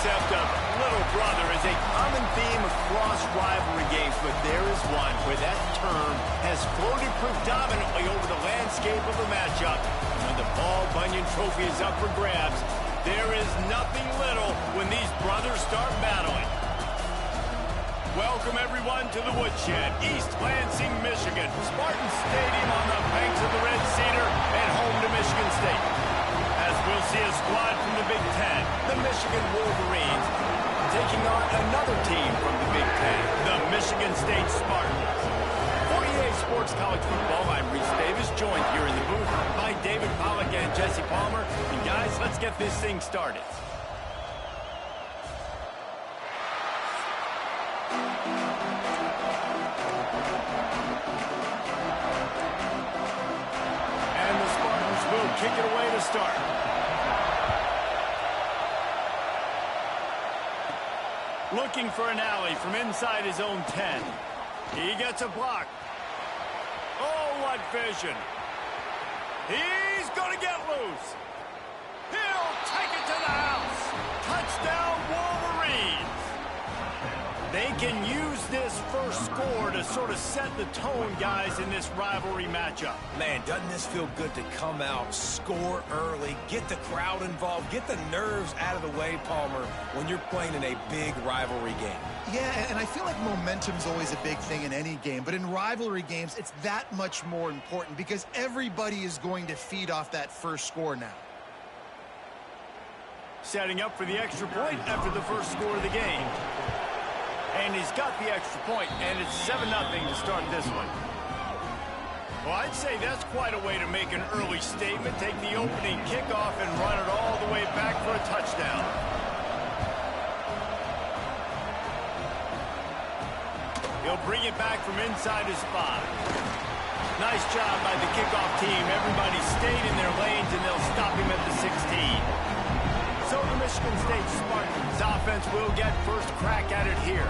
concept of little brother is a common theme across rivalry games, but there is one where that term has floated predominantly over the landscape of the matchup. When the Paul Bunyan Trophy is up for grabs, there is nothing little when these brothers start battling. Welcome, everyone, to the Woodshed, East Lansing, Michigan. Spartan Stadium on the banks of the Red Cedar and home to Michigan State. As we'll see a squad from the Big Ten, the Michigan Wolverines, taking on another team from the Big Ten, the Michigan State Spartans. For EA Sports College Football, I'm Reese Davis, joined here in the booth by David Pollack and Jesse Palmer. And guys, let's get this thing started. Kick it away to start. Looking for an alley from inside his own 10. He gets a block. Oh, what vision. He's going to get loose. He'll take it to the house. Touchdown, Wolverines. They can use this first score to sort of set the tone, guys, in this rivalry matchup. Man, doesn't this feel good to come out, score early, get the crowd involved, get the nerves out of the way, Palmer, when you're playing in a big rivalry game? Yeah, and I feel like momentum's always a big thing in any game, but in rivalry games, it's that much more important because everybody is going to feed off that first score now. Setting up for the extra point after the first score of the game. And he's got the extra point, and it's 7-0 to start this one. Well, I'd say that's quite a way to make an early statement. Take the opening kickoff and run it all the way back for a touchdown. He'll bring it back from inside his 5. Nice job by the kickoff team. Everybody stayed in their lanes, and they'll stop him at the 16. So the Michigan State Spartans offense will get first crack at it here.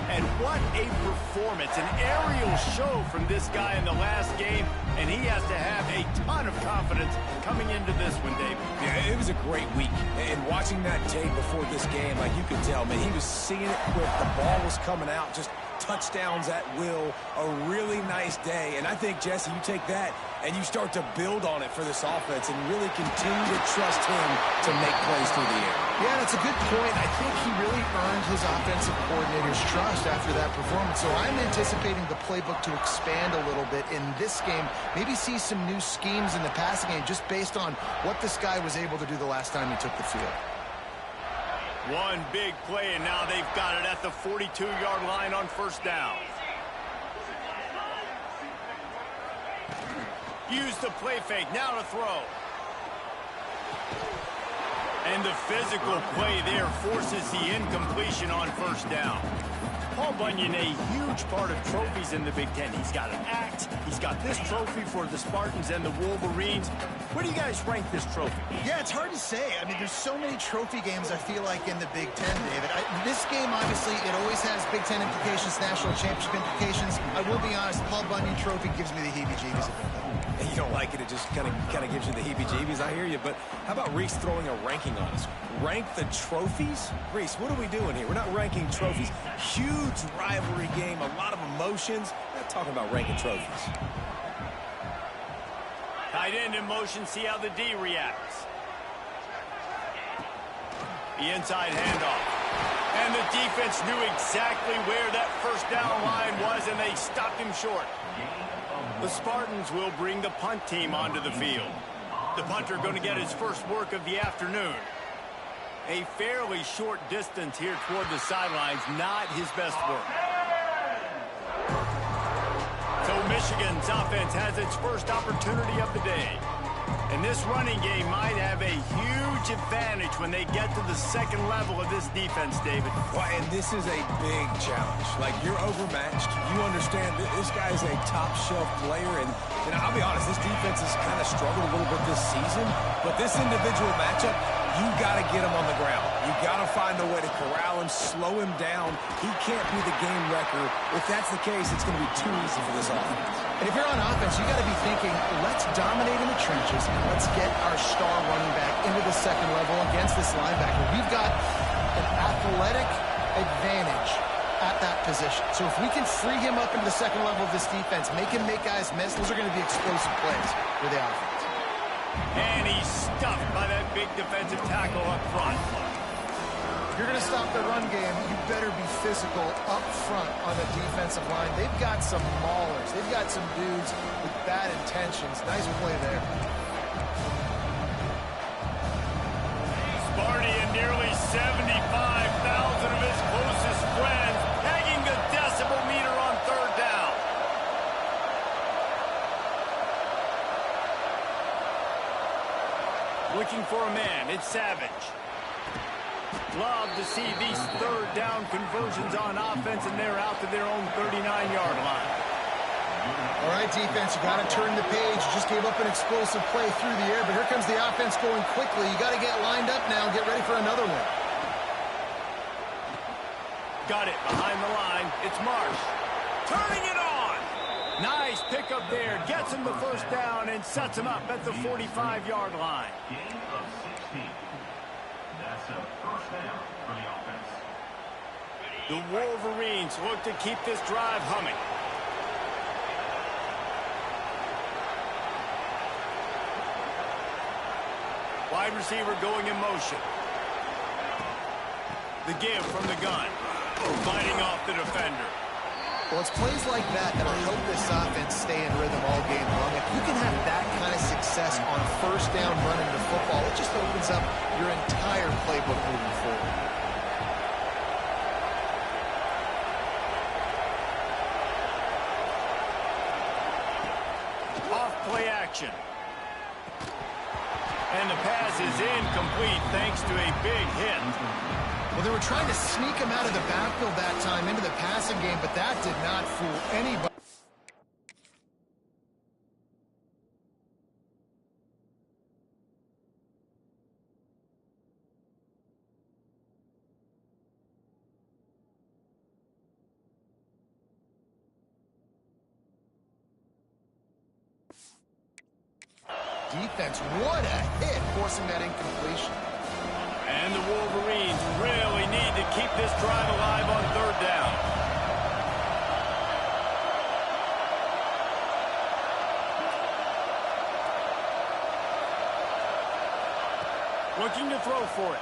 And what a performance, an aerial show from this guy in the last game, and he has to have a ton of confidence coming into this one, David. Yeah, it was a great week, and watching that tape before this game, like you could tell, man, he was seeing it quick, the ball was coming out, just touchdowns at will, a really nice day, and I think, Jesse, you take that and you start to build on it for this offense and really continue to trust him to make plays through the air. Yeah, that's a good point. I think he really earned his offensive coordinator's trust after that performance. So I'm anticipating the playbook to expand a little bit in this game. Maybe see some new schemes in the passing game just based on what this guy was able to do the last time he took the field. One big play, and now they've got it at the 42-yard line on first down. Use the play fake, now to throw. And the physical play there forces the incompletion on first down. Paul Bunyan, a huge part of trophies in the Big Ten. He's got an act. He's got this trophy for the Spartans and the Wolverines. Where do you guys rank this trophy? Yeah, it's hard to say. I mean, there's so many trophy games, I feel like, in the Big Ten, David. This game, obviously, it always has Big Ten implications, national championship implications. I will be honest, Paul Bunyan Trophy gives me the heebie-jeebies a bit. And you don't like it, it just kind of gives you the heebie-jeebies. I hear you, but how about Reese throwing a ranking on us? Rank the trophies? Reese, what are we doing here? We're not ranking trophies. Huge rivalry game, a lot of emotions. We're not talking about ranking trophies. Tight end in motion, see how the D reacts. The inside handoff. And the defense knew exactly where that first down line was, and they stopped him short. The Spartans will bring the punt team onto the field. The punter going to get his first work of the afternoon. A fairly short distance here toward the sidelines, not his best work. So Michigan's offense has its first opportunity of the day. And this running game might have a huge advantage when they get to the second level of this defense, David. Well, and this is a big challenge. Like, you're overmatched. You understand that this guy is a top-shelf player. And I'll be honest, this defense has kind of struggled a little bit this season. But this individual matchup, you got to get him on the ground. You got to find a way to corral him, slow him down. He can't be the game wrecker. If that's the case, it's going to be too easy for this offense. And if you're on offense, you got to be thinking, let's dominate in the trenches and let's get our star running back into the second level against this linebacker. We've got an athletic advantage at that position. So if we can free him up into the second level of this defense, make him make guys miss, those are going to be explosive plays for the offense. And he's stuffed by that big defensive tackle up front. If you're going to stop the run game, you better be physical up front on the defensive line. They've got some maulers. They've got some dudes with bad intentions. Nice play there. Sparty and nearly 75,000 of his closest friends pegging the decibel meter on third down. Looking for a man, it's Savage. Love to see these third down conversions on offense, and they're out to their own 39-yard line. All right, defense, you got to turn the page. You just gave up an explosive play through the air, but here comes the offense going quickly. You got to get lined up now and get ready for another one. Got it behind the line. It's Marsh. Turning it on. Nice pickup there. Gets him the first down and sets him up at the 45-yard line. Gain of 16. That's a first down for the offense. The Wolverines look to keep this drive humming. Wide receiver going in motion. The give from the gun. Fighting off the defender. Well, it's plays like that that'll help this offense stay in rhythm all game long. If you can have that kind of success on first down running the football, it just opens up your entire playbook moving forward. Off play action. And the pass is incomplete thanks to a big hit. Well, they were trying to sneak him out of the backfield that time into the passing game, but that did not fool anybody. Defense, what a hit, forcing that incompletion. And the Wolverines really need to keep this drive alive on third down. Looking to throw for it.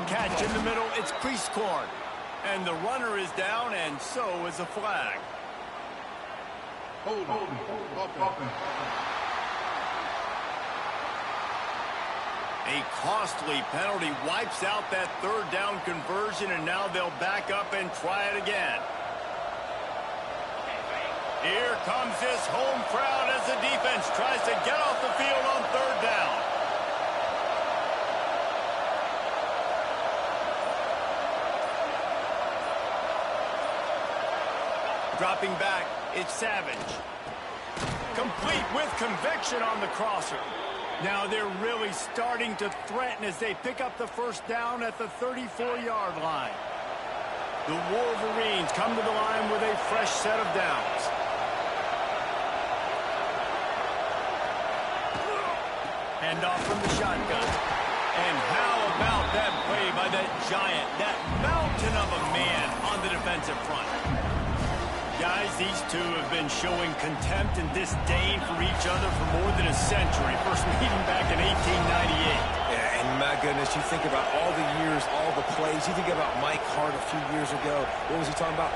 Catch in the middle, it's crease corn. And the runner is down, and so is a flag. Hold on. A costly penalty wipes out that third down conversion, and now they'll back up and try it again. Here comes this home crowd as the defense tries to get off the field on third down. Dropping back, it's Savage. Complete with conviction on the crosser. Now they're really starting to threaten as they pick up the first down at the 34-yard line. The Wolverines come to the line with a fresh set of downs. Hand off from the shotgun. And how about that play by that giant, that mountain of a man on the defensive front? Guys, these two have been showing contempt and disdain for each other for more than a century. First meeting back in 1898. Yeah, and my goodness, you think about all the years, all the plays. You think about Mike Hart a few years ago. What was he talking about?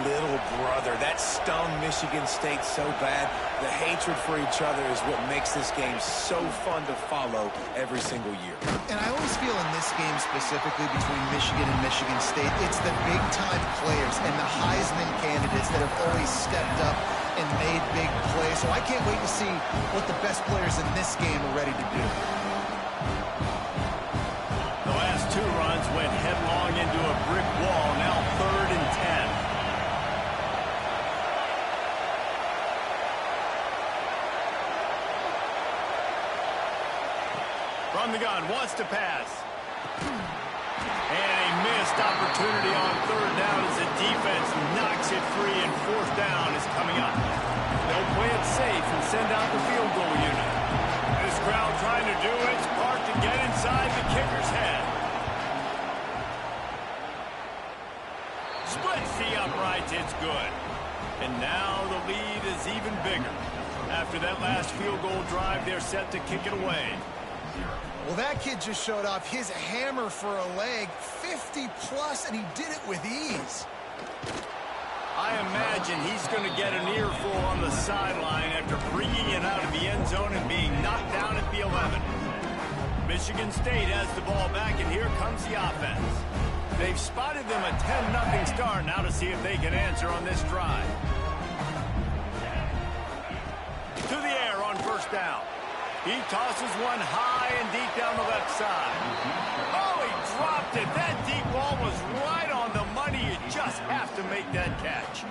Little brother. That stung Michigan State so bad. The hatred for each other is what makes this game so fun to follow every single year. And I always feel in this game specifically between Michigan and Michigan State, it's the big-time players and the Heisman candidates that have always stepped up and made big plays. So I can't wait to see what the best players in this game are ready to do. The last two runs went headlong into a brick wall. Now 3rd and 10. From the gun, wants to pass. And a missed opportunity on third down as the defense knocks it free, and fourth down is coming up. They'll play it safe and send out the field goal unit. This crowd trying to do its part to get inside the kicker's head. touch the uprights. It's good. And now the lead is even bigger. After that last field goal drive, they're set to kick it away. Well, that kid just showed off his hammer for a leg, 50-plus, and he did it with ease. I imagine he's going to get an earful on the sideline after bringing it out of the end zone and being knocked down at the 11. Michigan State has the ball back, and here comes the offense. They've spotted them a 10-0 start. Now to see if they can answer on this drive. To the air on first down. He tosses one high and deep down the left side. Oh, he dropped it. That deep ball was right on the money. You just have to make that catch.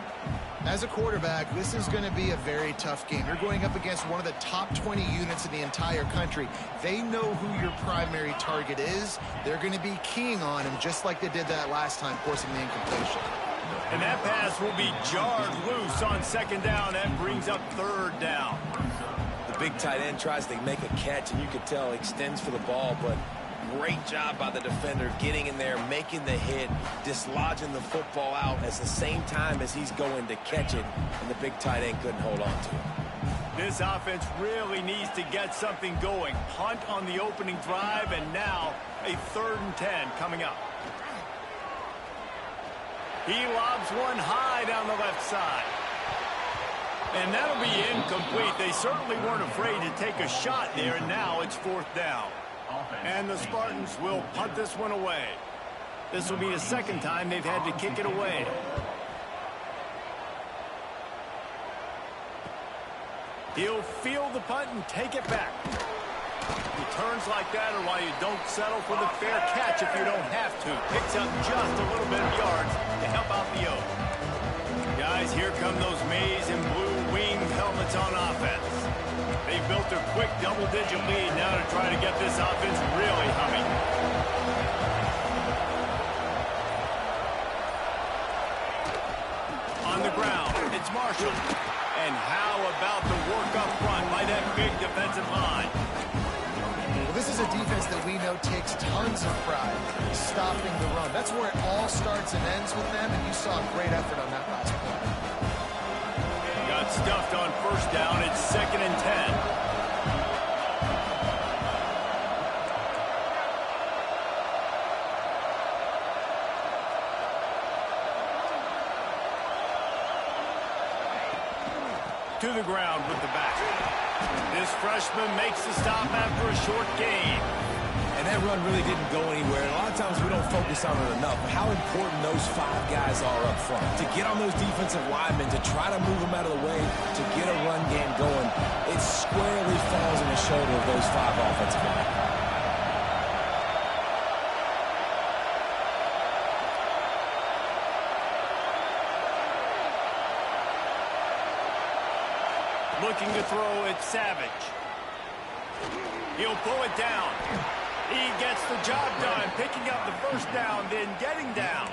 As a quarterback, this is going to be a very tough game. You're going up against one of the top 20 units in the entire country. They know who your primary target is. They're going to be keying on him just like they did that last time, forcing the incompletion. And that pass will be jarred loose on second down. That brings up third down. The big tight end tries to make a catch, and you can tell extends for the ball, but great job by the defender getting in there, making the hit, dislodging the football out at the same time as he's going to catch it, and the big tight end couldn't hold on to it. This offense really needs to get something going. Punt on the opening drive, and now a 3rd and 10 coming up. He lobs one high down the left side. And that'll be incomplete. They certainly weren't afraid to take a shot there, and now it's 4th down. And the Spartans will punt this one away. This will be the second time they've had to kick it away. He'll field the punt and take it back. Returns like that are why you don't settle for the fair catch if you don't have to. Picks up just a little bit of yards to help out the Oak. Guys, here come those maize and blue winged helmets on offense. They've built a quick double-digit lead now to try to get this offense really humming. On the ground, it's Marshall. And how about the work up front by that big defensive line? Well, this is a defense that we know takes tons of pride stopping the run. That's where it all starts and ends with them, and you saw a great effort on that last play. Got stuffed on first down. It's 2nd and 10. To the ground with the back. This freshman makes the stop after a short gain. And that run really didn't go anywhere. And a lot of times we don't focus on it enough. But how important those 5 guys are up front. To get on those defensive linemen, to try to move them out of the way, to get a run game going, it squarely falls on the shoulder of those 5 offensive linemen. Looking to throw, it's Savage. He'll pull it down. He gets the job done, picking up the first down, then getting down.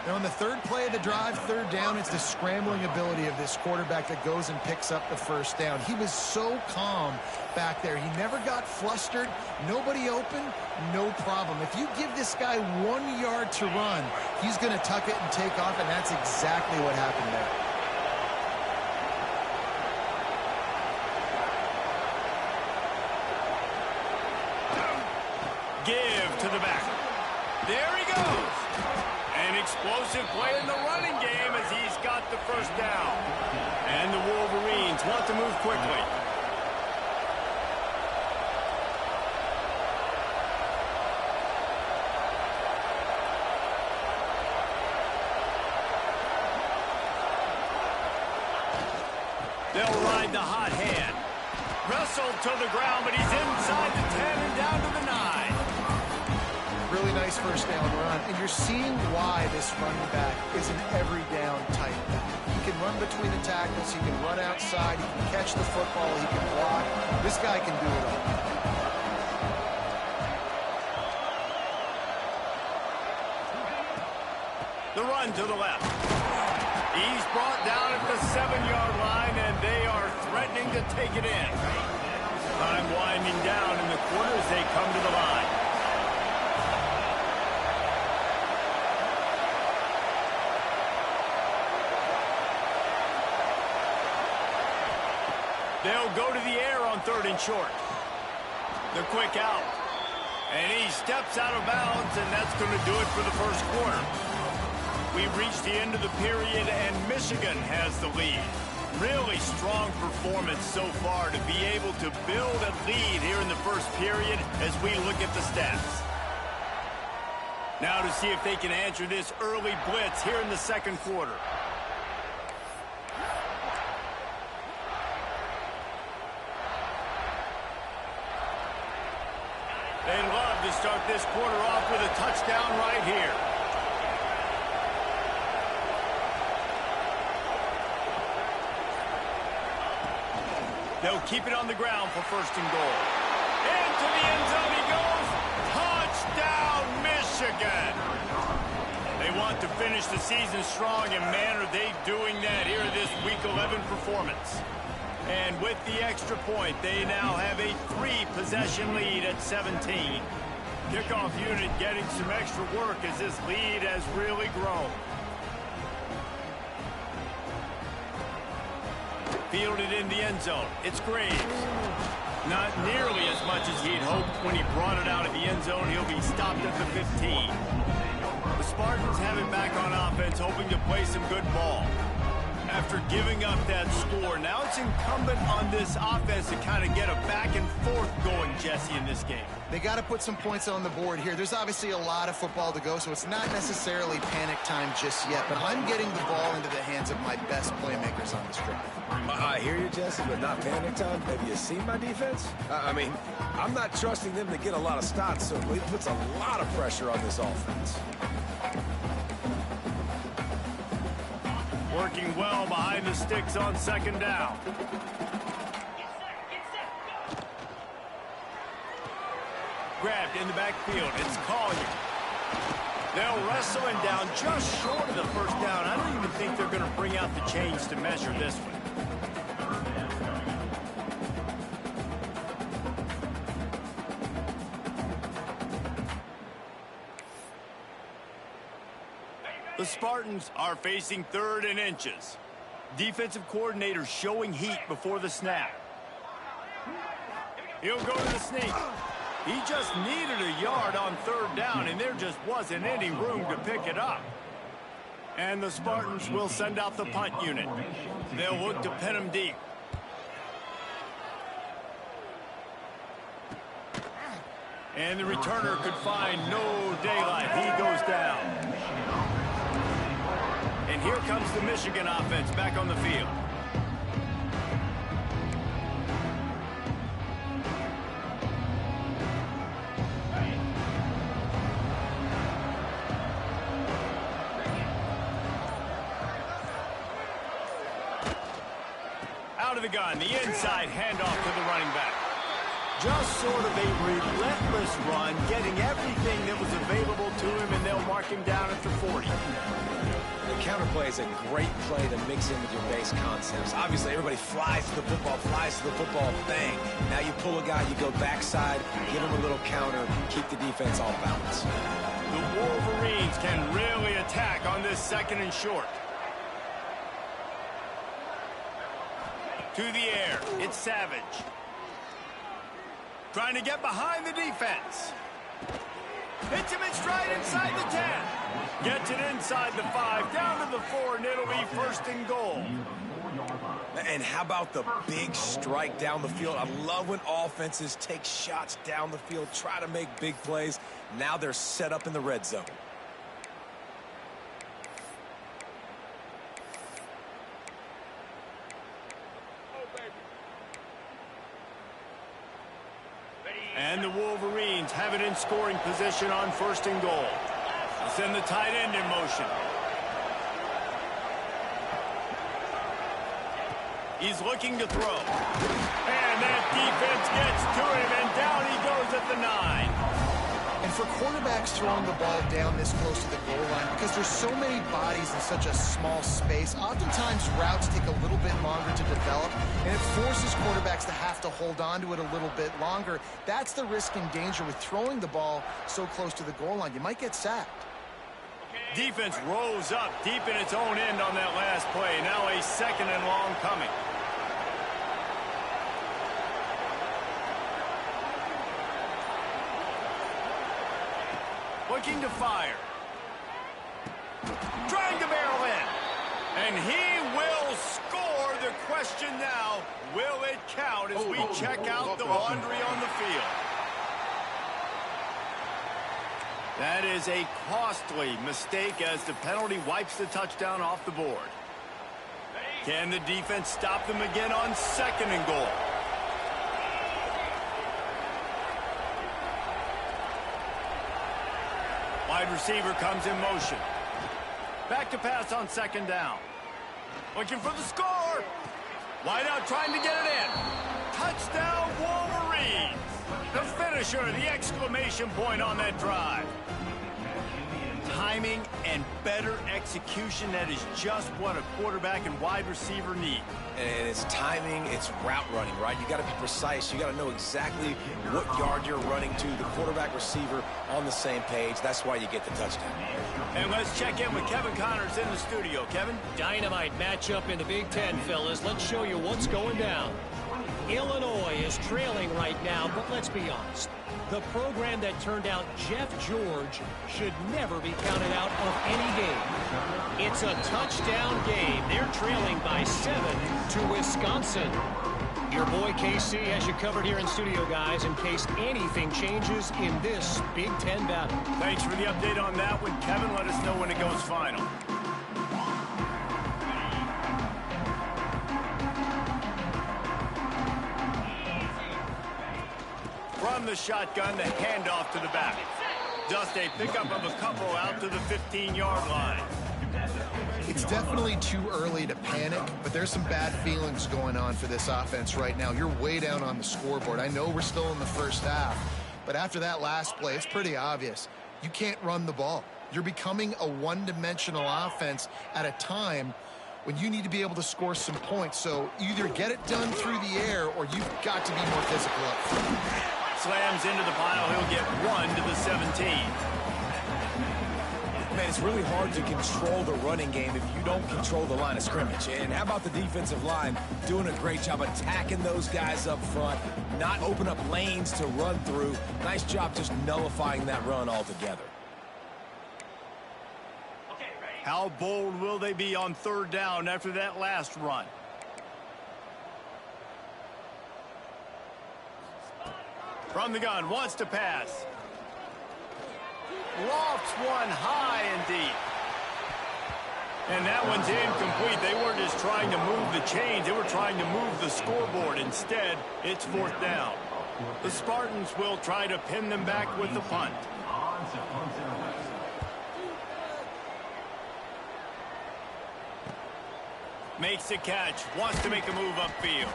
Now, on the 3rd play of the drive, 3rd down, it's the scrambling ability of this quarterback that goes and picks up the first down. He was so calm back there. He never got flustered. Nobody open, no problem. If you give this guy 1 yard to run, he's going to tuck it and take off, and that's exactly what happened there. Give to the back. There he goes. An explosive play in the running game as he's got the first down. And the Wolverines want to move quickly. They'll ride the hot hand. Wrestled to the ground, but he's inside the 10 and down to the 9. Really nice first down run, and you're seeing why this running back is an every down type back. He can run between the tackles, he can run outside, he can catch the football, he can block. This guy can do it all. The run to the left. He's brought down at the 7-yard line, and they are threatening to take it in. Time winding down in the quarter as they come to the line. They'll go to the air on 3rd and short. The quick out. And he steps out of bounds, and that's going to do it for the first quarter. We've reached the end of the period, and Michigan has the lead. Really strong performance so far to be able to build a lead here in the first period as we look at the stats. Now to see if they can answer this early blitz here in the second quarter. They'd love to start this quarter off with a touchdown right here. They'll keep it on the ground for 1st and goal. Into the end zone he goes. Touchdown, Michigan. They want to finish the season strong, and man, are they doing that here in this Week 11 performance. And with the extra point, they now have a 3-possession lead at 17. Kickoff unit getting some extra work as this lead has really grown. Fielded in the end zone. It's Graves. Not nearly as much as he'd hoped when he brought it out of the end zone. He'll be stopped at the 15. The Spartans have it back on offense, hoping to play some good ball. After giving up that score, now it's incumbent on this offense to kind of get a back and forth going, Jesse, in this game. They got to put some points on the board here. There's obviously a lot of football to go, so it's not necessarily panic time just yet, but I'm getting the ball into the hands of my best playmakers on this drive. I hear you, Jesse, but not panic time. Have you seen my defense? I mean, I'm not trusting them to get a lot of stops, so it puts a lot of pressure on this offense. Working well behind the sticks on 2nd down. Grabbed in the backfield. It's Collier. They'll wrestle him down just short of the 1st down. I don't even think they're going to bring out the chains to measure this one. The Spartans are facing 3rd and inches. Defensive coordinator showing heat before the snap. He'll go to the sneak. He just needed a yard on 3rd down, and there just wasn't any room to pick it up. And the Spartans will send out the punt unit. They'll look to pin him deep. And the returner could find no daylight. He goes down. And here comes the Michigan offense back on the field. Out of the gun, the inside handoff to the running back. Just sort of a relentless run, getting everything that was available to him, and they'll mark him down at the 40. The counterplay is a great play to mix in with your base concepts. Obviously, everybody flies to the football, bang. Now you pull a guy, you go backside, give him a little counter, keep the defense off balance. The Wolverines can really attack on this 2nd and short. To the air, it's Savage. Trying to get behind the defense. Hits him in stride inside the 10. Gets it inside the 5, down to the 4, and it'll be 1st and goal. And how about the big strike down the field? I love when offenses take shots down the field, try to make big plays. Now they're set up in the red zone. And the Wolverines have it in scoring position on 1st and goal. Send the tight end in motion. He's looking to throw. And that defense gets to him, and down he goes at the 9. And for quarterbacks throwing the ball down this close to the goal line, because there's so many bodies in such a small space, oftentimes routes take a little bit longer to develop, and it forces quarterbacks to have to hold on to it a little bit longer. That's the risk and danger with throwing the ball so close to the goal line. You might get sacked. Defense rose up deep in its own end on that last play. Now a 2nd and long coming. looking to fire. Trying to barrel in. And he will score. The question now, will it count as we check out the laundry on the field? That is a costly mistake as the penalty wipes the touchdown off the board. Can the defense stop them again on 2nd and goal? Wide receiver comes in motion. Back to pass on 2nd down. Looking for the score. Wide out trying to get it in. Touchdown Wolverines. The finisher, the exclamation point on that drive. Timing and better execution, that is just what a quarterback and wide receiver need. And it's timing, it's route running, right? You got to be precise. You got to know exactly what yard you're running to. The quarterback receiver on the same page. That's why you get the touchdown. And let's check in with Kevin Connors in the studio. Kevin? Dynamite matchup in the Big Ten, fellas. Let's show you what's going down. Illinois is trailing right now, but let's be honest. The program that turned out Jeff George should never be counted out of any game. It's a touchdown game. They're trailing by 7 to Wisconsin. Your boy KC has you covered here in studio, guys, in case anything changes in this Big Ten battle. Thanks for the update on that one, Kevin. Let us know when it goes final. From the shotgun, the handoff to the back. Just a pickup of a couple out to the 15-yard line. It's definitely too early to panic, but there's some bad feelings going on for this offense right now. You're way down on the scoreboard. I know we're still in the first half, but after that last play, it's pretty obvious. You can't run the ball. You're becoming a one-dimensional offense at a time when you need to be able to score some points. So either get it done through the air or you've got to be more physical up front. Slams into the pile. He'll get 1 to the 17. Man, it's really hard to control the running game if you don't control the line of scrimmage. And how about the defensive line doing a great job attacking those guys up front, not open up lanes to run through. Nice job just nullifying that run altogether. How bold will they be on 3rd down after that last run? From the gun, wants to pass. Lofts one high and deep. And that one's incomplete. They weren't just trying to move the chains. They were trying to move the scoreboard. Instead, it's 4th down. The Spartans will try to pin them back with the punt. Makes the catch. Wants to make a move upfield.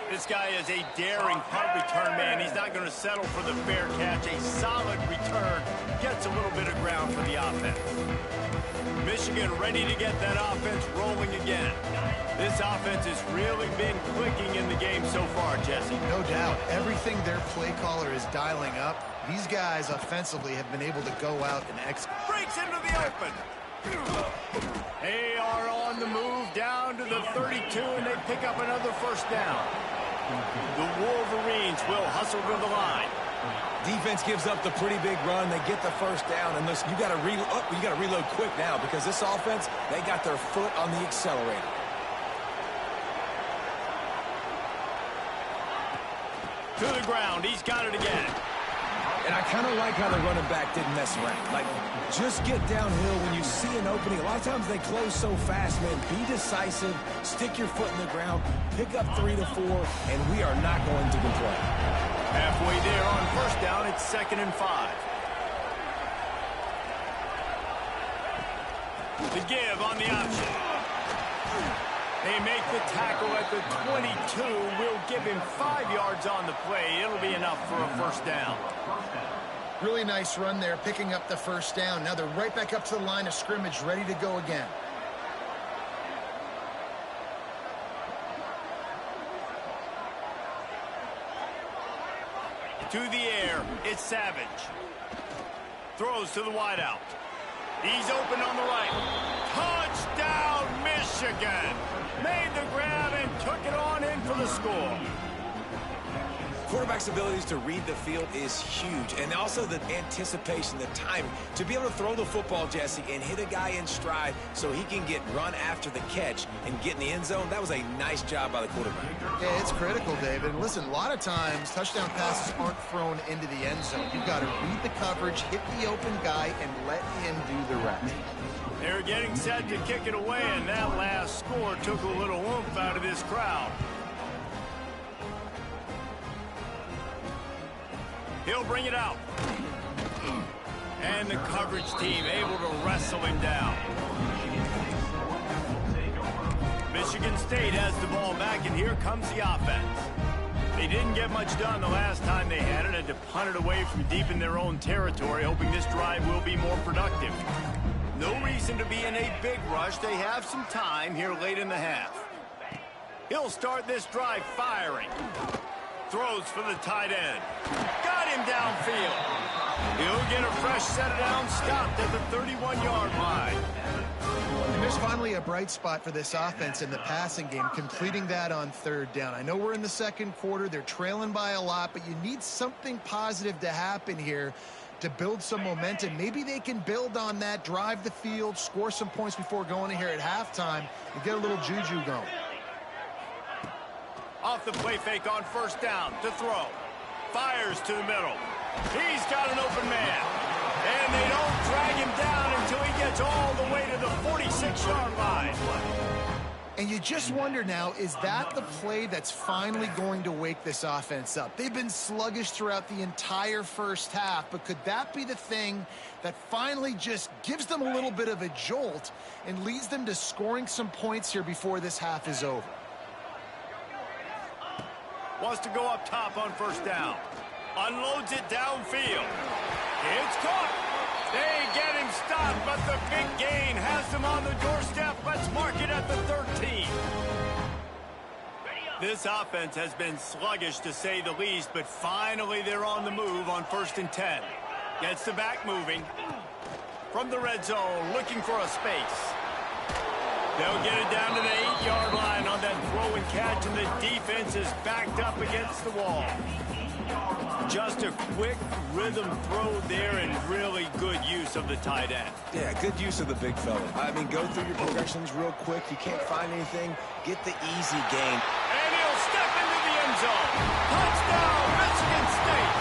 This guy is a daring punt return man. He's not going to settle for the fair catch. A solid return. Gets a little bit of ground for the offense. Michigan ready to get that offense rolling again. This offense has really been clicking in the game so far, Jesse. No doubt. Everything their play caller is dialing up, these guys offensively have been able to go out and execute. Breaks into the open. They are on the move down to the 32, and they pick up another 1st down. The Wolverines will hustle to the line. Defense gives up the pretty big run. They get the 1st down, and listen, you got to reload quick now because this offense, they got their foot on the accelerator. To the ground, he's got it again. And I kind of like how the running back didn't mess around. Like, just get downhill when you see an opening. A lot of times they close so fast, man. Be decisive, stick your foot in the ground, pick up 3 to 4, and we are not going to complain. Halfway there on 1st down, it's 2nd and 5. The give on the option. They make the tackle at the 22. We'll give him 5 yards on the play. It'll be enough for a 1st down. Really nice run there, picking up the 1st down. Now they're right back up to the line of scrimmage, ready to go again. To the air, it's Savage. Throws to the wideout. He's open on the right. Touchdown, Michigan! Made the grab and took it on in for the score. quarterback's abilities to read the field is huge, and also the anticipation, the timing. To be able to throw the football, Jesse, and hit a guy in stride so he can get run after the catch and get in the end zone, that was a nice job by the quarterback. Yeah, it's critical, David. And listen, a lot of times, touchdown passes aren't thrown into the end zone. You've got to read the coverage, hit the open guy, and let him do the rest. They're getting set to kick it away, and that last score took a little oomph out of this crowd. He'll bring it out. And the coverage team able to wrestle him down. Michigan State has the ball back, and here comes the offense. They didn't get much done the last time they had it, and to punt it away from deep in their own territory, hoping this drive will be more productive. No reason to be in a big rush. They have some time here late in the half. He'll start this drive firing. Throws for the tight end. Got him downfield. He'll get a fresh set it down, stopped at the 31-yard line. And there's finally a bright spot for this offense in the passing game, completing that on third down. I know we're in the second quarter. They're trailing by a lot, but you need something positive to happen here to build some momentum. Maybe they can build on that, drive the field, score some points before going in here at halftime, and get a little juju going. Off the play fake on first down to throw. Fires to the middle. He's got an open man. And they don't drag him down until he gets all the way to the 46-yard line. And you just wonder now, is that the play that's finally going to wake this offense up? They've been sluggish throughout the entire first half, but could that be the thing that finally just gives them a little bit of a jolt and leads them to scoring some points here before this half is over? Wants to go up top on first down. Unloads it downfield. It's caught. They get him stopped, but the big gain has them on the doorstep. Let's mark it at the 13. This offense has been sluggish, to say the least, but finally they're on the move on 1st and 10. Gets the back moving. From the red zone, looking for a space. They'll get it down to the 8-yard line on that throw and catch, and the defense is backed up against the wall. Just a quick rhythm throw there, and really good use of the tight end. Yeah, good use of the big fella. I mean, go through your progressions real quick. You can't find anything. Get the easy gain. And he'll step into the end zone. Touchdown, Michigan State.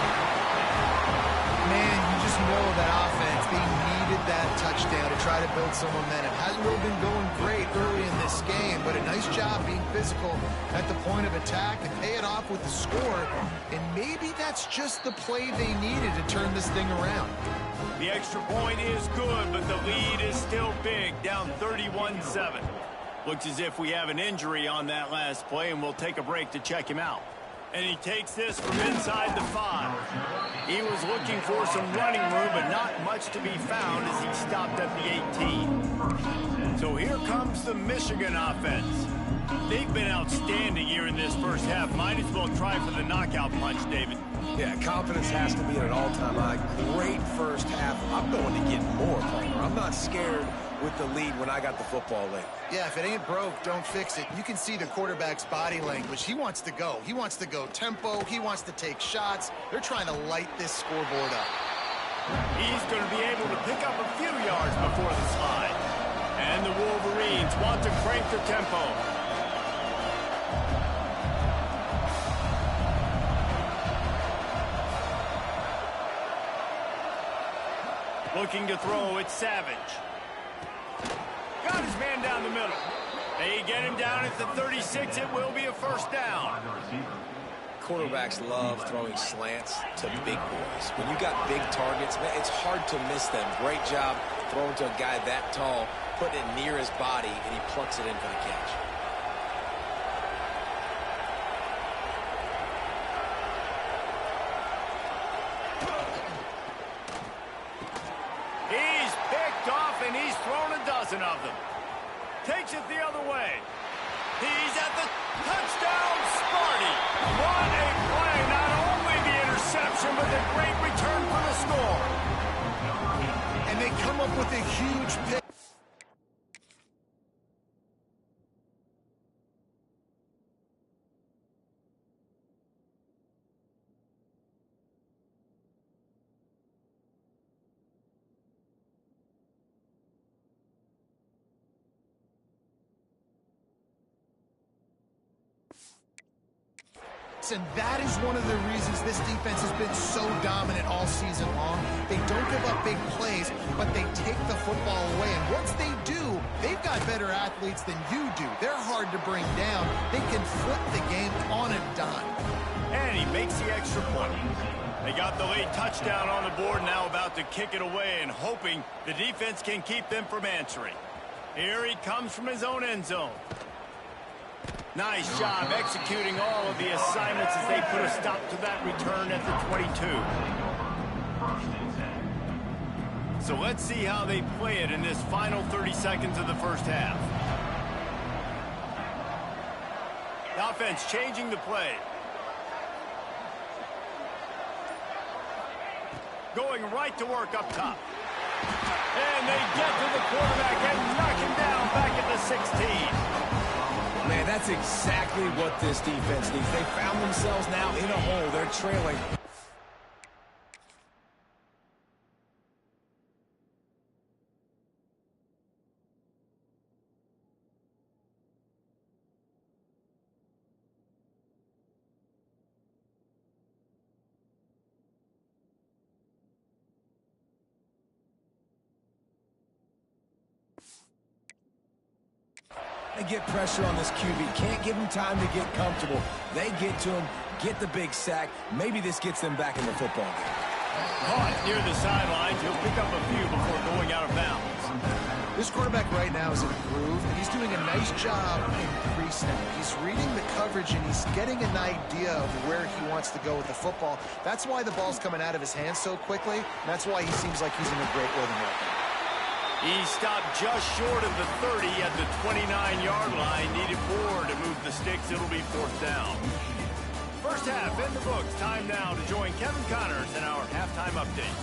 Man, you just know that offense, they needed that touchdown to try to build some momentum. Hasn't really been going great early in this game, but a nice job being physical at the point of attack and pay it off with the score. And maybe that's just the play they needed to turn this thing around. The extra point is good, but the lead is still big, down 31-7. Looks as if we have an injury on that last play, and we'll take a break to check him out. And he takes this from inside the 5. He was looking for some running room, but not much to be found as he stopped at the 18. So here comes the Michigan offense. They've been outstanding here in this first half. Might as well try for the knockout punch, David. Yeah, confidence has to be at an all-time high. Great first half. I'm going to get more, Palmer. I'm not scared with the lead when I got the football late. Yeah, if it ain't broke, don't fix it. You can see the quarterback's body language. He wants to go. He wants to go tempo. He wants to take shots. They're trying to light this scoreboard up. He's going to be able to pick up a few yards before the slide. And the Wolverines want to crank the tempo. Looking to throw, it's Savage. Got his man down the middle. They get him down at the 36. It will be a first down. Quarterbacks love throwing slants to big boys. When you got big targets, man, it's hard to miss them. Great job throwing to a guy that tall, putting it near his body, and he plucks it in for the catch. He's picked off, and he's thrown a dozen of them. Takes it the other way. He's at the touchdown, Sparty. What a play. Not only the interception, but the great return for the score. And they come up with a huge pick. hits, and that is one of the reasons this defense has been so dominant all season long. They don't give up big plays, but they take the football away, and once they do, they've got better athletes than you do. They're hard to bring down. They can flip the game on a dime. And he makes the extra point. They got the late touchdown on the board, now about to kick it away and hoping the defense can keep them from answering. Here he comes from his own end zone. Nice job executing all of the assignments as they put a stop to that return at the 22. So let's see how they play it in this final 30 seconds of the first half. The offense changing the play. Going right to work up top. And they get to the quarterback and knock him down back at the 16. Man, that's exactly what this defense needs. They found themselves now in a hole. They're trailing. They get pressure on this QB. Can't give him time to get comfortable. They get to him, get the big sack. Maybe this gets them back in the football game. Caught near the sidelines. He'll pick up a few before going out of bounds. This quarterback right now is in a groove, and he's doing a nice job in pre-snap. He's reading the coverage, and he's getting an idea of where he wants to go with the football. That's why the ball's coming out of his hands so quickly, and that's why he seems like he's in a great rhythm right now. He stopped just short of the 30 at the 29-yard line. Needed 4 to move the sticks. It'll be 4th down. First half in the books. Time now to join Kevin Connors in our halftime update.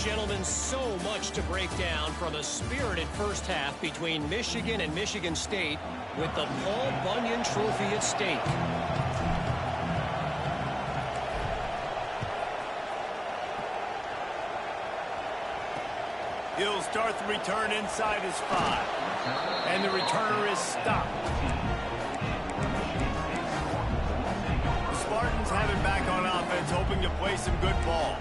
Gentlemen, so much to break down from a spirited first half between Michigan and Michigan State with the Paul Bunyan Trophy at stake. He'll start the return inside his 5. And the returner is stopped. The Spartans have it back on offense, hoping to play some good ball.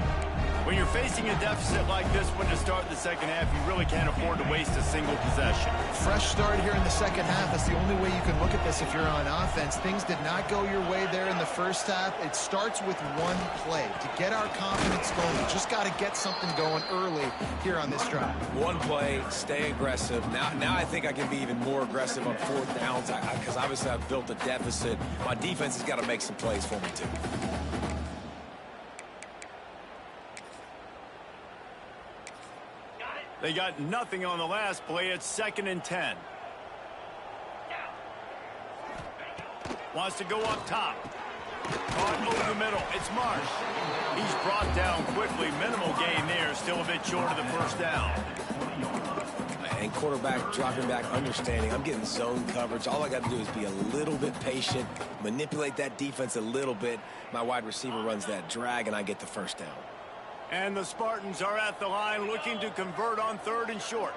When you're facing a deficit like this one to start the second half, you really can't afford to waste a single possession. Fresh start here in the second half. That's the only way you can look at this if you're on offense. Things did not go your way there in the first half. It starts with one play. To get our confidence going, we just got to get something going early here on this drive. One play, stay aggressive. Now I think I can be even more aggressive on 4th downs because obviously I've built a deficit. My defense has got to make some plays for me too. They got nothing on the last play. It's 2nd and 10. Wants to go up top. Caught over the middle. It's Marsh. He's brought down quickly. Minimal gain there. Still a bit short of the first down. And quarterback dropping back, understanding I'm getting zone coverage. All I got to do is be a little bit patient, manipulate that defense a little bit. My wide receiver runs that drag, and I get the first down. And the Spartans are at the line looking to convert on 3rd and short.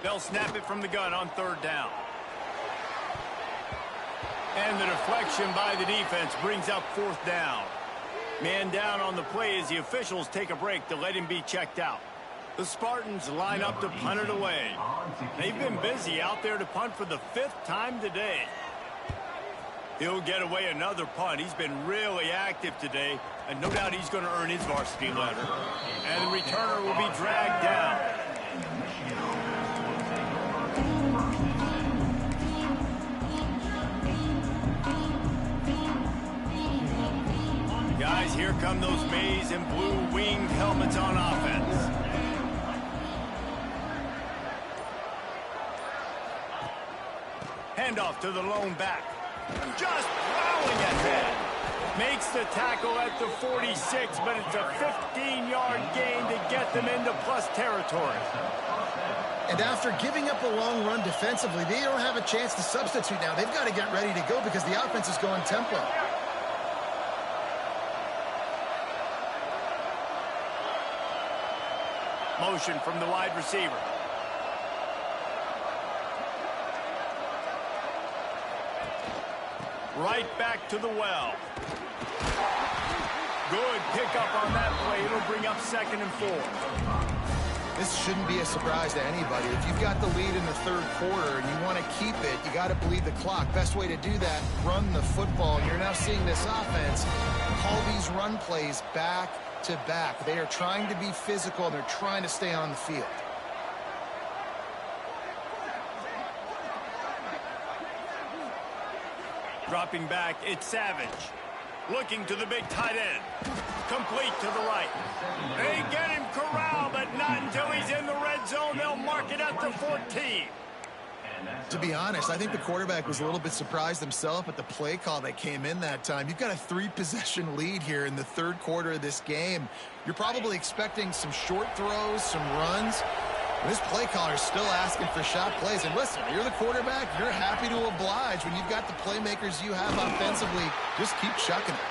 They'll snap it from the gun on 3rd down. And the deflection by the defense brings up 4th down. Man down on the play as the officials take a break to let him be checked out. The Spartans line up to punt it away. They've been busy out there to punt for the 5th time today. He'll get away another punt. He's been really active today, and no doubt he's going to earn his varsity letter. And the returner will be dragged down. Guys, here come those maize and blue winged helmets on offense. Handoff to the lone back. Just plowing ahead. Makes the tackle at the 46, but it's a 15-yard gain to get them into plus territory. And after giving up a long run defensively, they don't have a chance to substitute now. They've got to get ready to go because the offense is going tempo. Motion from the wide receiver. Right back to the well. Good pickup on that play. It'll bring up 2nd and 4. This shouldn't be a surprise to anybody. If you've got the lead in the third quarter and you want to keep it, you got to bleed the clock. Best way to do that, run the football. And you're now seeing this offense call these run plays back to back. They are trying to be physical. They're trying to stay on the field. Dropping back, it's Savage. Looking to the big tight end. Complete to the right. They get him corralled, but not until he's in the red zone. They'll mark it at the 14. To be honest, I think the quarterback was a little bit surprised himself at the play call that came in that time. You've got a 3-possession lead here in the third quarter of this game. You're probably expecting some short throws, some runs. This play caller is still asking for shot plays. And listen, you're the quarterback. You're happy to oblige when you've got the playmakers you have offensively. Just keep chucking it.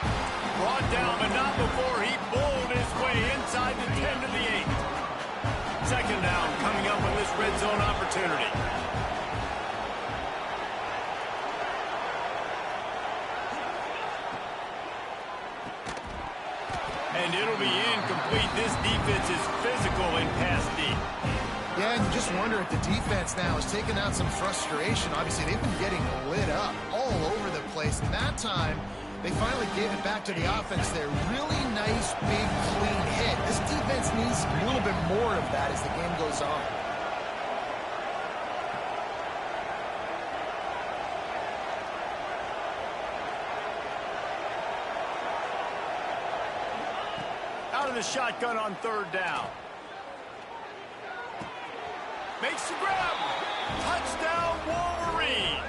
Brought down, but not before he bowled his way inside the 10 to the 8. 2nd down coming up with this red zone opportunity. And it'll be incomplete. This defense is physical in pass deep. Yeah, and you just wonder if the defense now has taken out some frustration. Obviously, they've been getting lit up all over the place. And that time, they finally gave it back to the offense there. Really nice, big, clean hit. This defense needs a little bit more of that as the game goes on. Out of the shotgun on 3rd down. Makes the grab. Touchdown, Wolverines.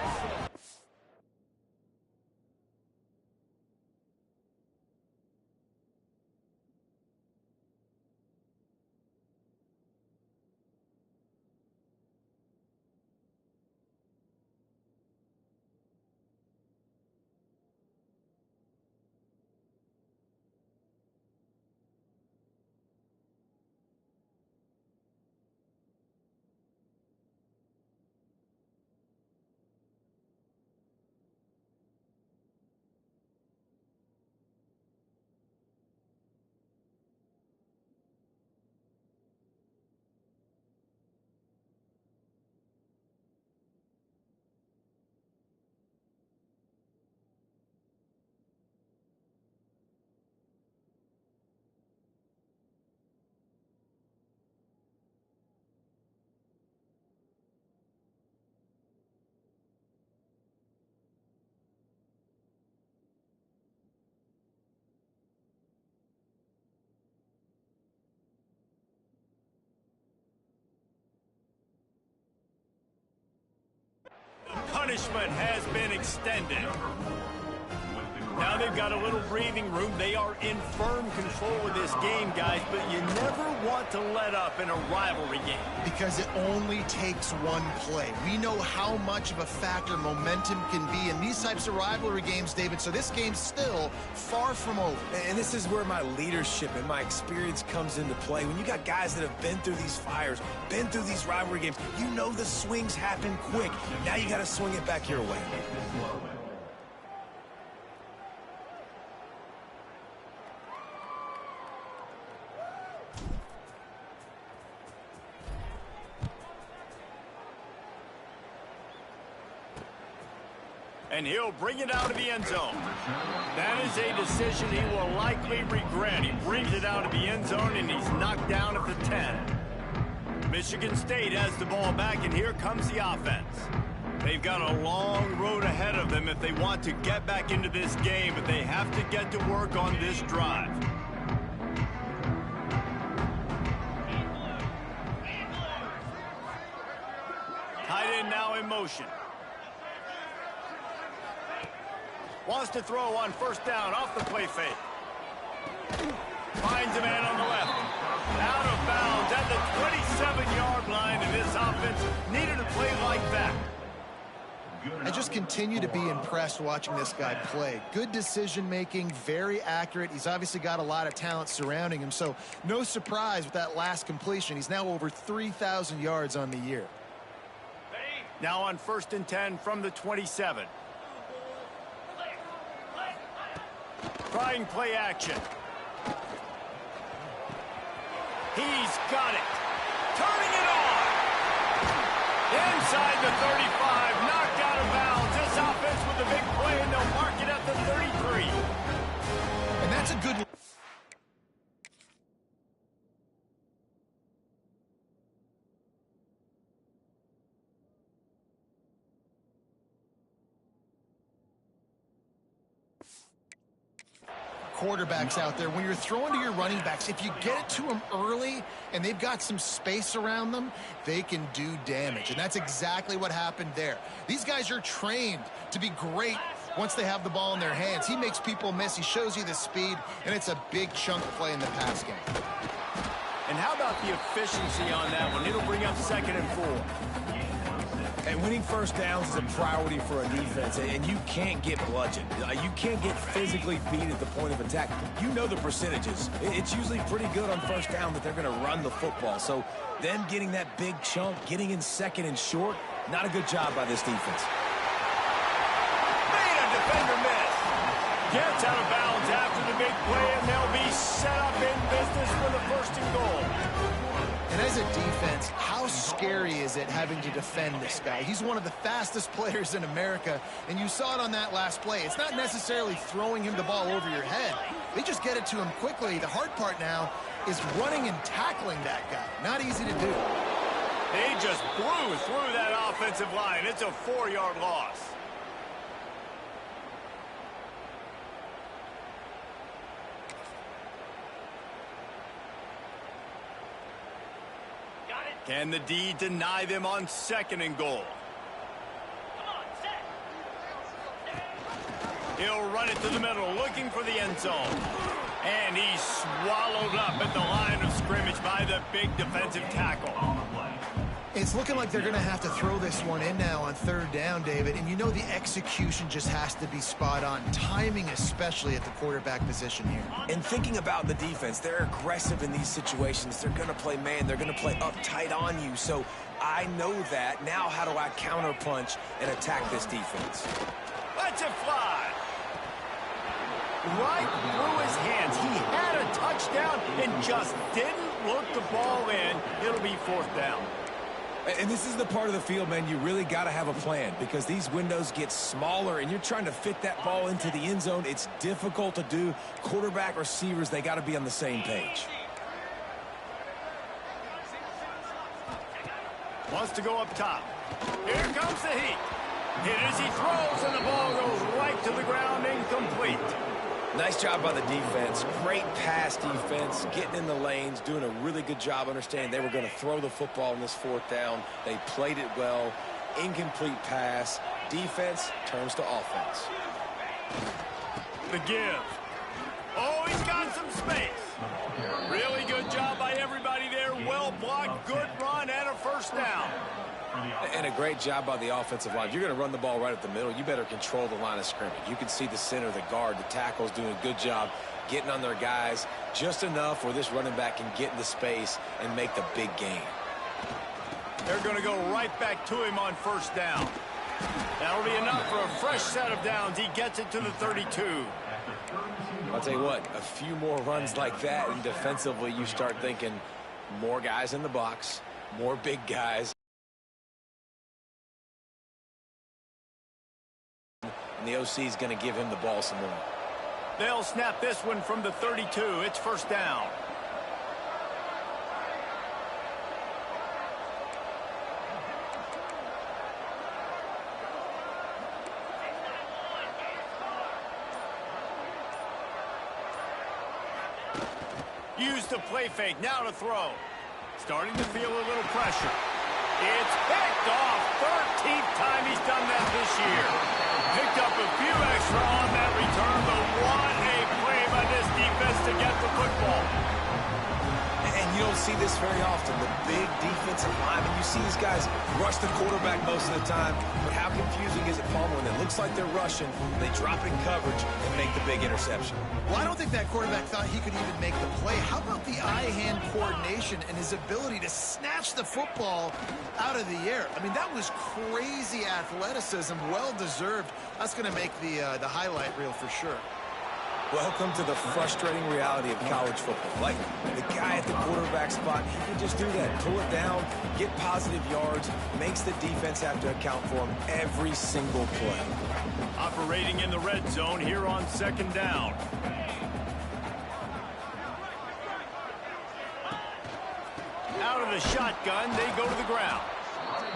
Punishment has been extended. Now they've got a little breathing room. They are in firm control of this game, guys, but you never want to let up in a rivalry game. Because it only takes one play. We know how much of a factor momentum can be in these types of rivalry games, David, so this game's still far from over. And this is where my leadership and my experience comes into play. When you got guys that have been through these fires, been through these rivalry games, you know the swings happen quick. Now you got to swing it back your way. And he'll bring it out of the end zone. That is a decision he will likely regret. He brings it out of the end zone, and he's knocked down at the 10. Michigan State has the ball back, and here comes the offense. They've got a long road ahead of them if they want to get back into this game, but they have to get to work on this drive. Tight end now in motion. Wants to throw on 1st down off the play fake. Finds a man on the left. Out of bounds at the 27-yard line, and this offense needed a play like that. I just continue to be impressed watching this guy play. Good decision-making, very accurate. He's obviously got a lot of talent surrounding him, so no surprise with that last completion. He's now over 3,000 yards on the year. Now on 1st and 10 from the 27. trying play action. He's got it. Turning it on. Inside the 35, knocked out of bounds. This offense with a big play, and they'll mark it at the 33. And that's a good... quarterbacks out there, when you're throwing to your running backs, if you get it to them early and they've got some space around them, they can do damage. And that's exactly what happened there. These guys are trained to be great once they have the ball in their hands. He makes people miss. He shows you the speed, and it's a big chunk play in the pass game. And how about the efficiency on that one? It'll bring up 2nd and 4. And winning first downs is a priority for a defense, and you can't get bludgeoned. You can't get physically beat at the point of attack. You know the percentages. It's usually pretty good on first down that they're going to run the football. So them getting that big chunk, getting in 2nd and short, not a good job by this defense. Made a defender miss. Gets out of bounds after the big play, and they'll be set up in business for the 1st and goal. And as a defense, how scary is it having to defend this guy? He's one of the fastest players in America, and you saw it on that last play. It's not necessarily throwing him the ball over your head. They just get it to him quickly. The hard part now is running and tackling that guy. Not easy to do. They just blew through that offensive line. It's a 4-yard loss. Can the D deny them on 2nd and goal? He'll run it to the middle, looking for the end zone. And he's swallowed up at the line of scrimmage by the big defensive tackle. It's looking like they're going to have to throw this one in now on 3rd down, David. And you know the execution just has to be spot on. Timing especially at the quarterback position here. And thinking about the defense, they're aggressive in these situations. They're going to play man. They're going to play up tight on you. So I know that. Now how do I counterpunch and attack this defense? Let's it fly. Right through his hands. He had a touchdown and just didn't look the ball in. It'll be 4th down. And this is the part of the field, man, you really got to have a plan because these windows get smaller and you're trying to fit that ball into the end zone. It's difficult to do. Quarterback, receivers, they got to be on the same page. Wants to go up top. Here comes the heat. Hit as he throws, and the ball goes right to the ground, incomplete. Nice job by the defense. Great pass defense, getting in the lanes, doing a really good job understanding they were going to throw the football in this 4th down. They played it well. Incomplete pass. Defense turns to offense. The give. Oh, he's got some space. Really good job by everybody there. Well blocked, good run, and a 1st down. And a great job by the offensive line. If you're going to run the ball right at the middle, you better control the line of scrimmage. You can see the center, the guard, the tackles doing a good job getting on their guys just enough where this running back can get into space and make the big gain. They're going to go right back to him on 1st down. That'll be enough for a fresh set of downs. He gets it to the 32. I'll tell you what, a few more runs like that, and defensively you start thinking more guys in the box, more big guys. And the OC is going to give him the ball some more. They'll snap this one from the 32. It's 1st down. Use the play fake. Now to throw. Starting to feel a little pressure. It's picked off. 13th time he's done that this year. Picked up a few extra on that return, but what a play by this defense to get the football. And you don't see this very often, the big defensive linemen. You see these guys rush the quarterback most of the time, but how confusing is it, Palmer, when it looks like they're rushing, they drop in coverage and make the big interception? Well, I don't think that quarterback thought he could even make the play. How about the eye-hand coordination and his ability to snatch the football out of the air? I mean, that was crazy athleticism, well-deserved. That's going to make the highlight reel for sure. Welcome to the frustrating reality of college football. Like, the guy at the quarterback spot, he can just do that. Pull it down, get positive yards, makes the defense have to account for him every single play. Operating in the red zone here on 2nd down. Out of the shotgun, they go to the ground.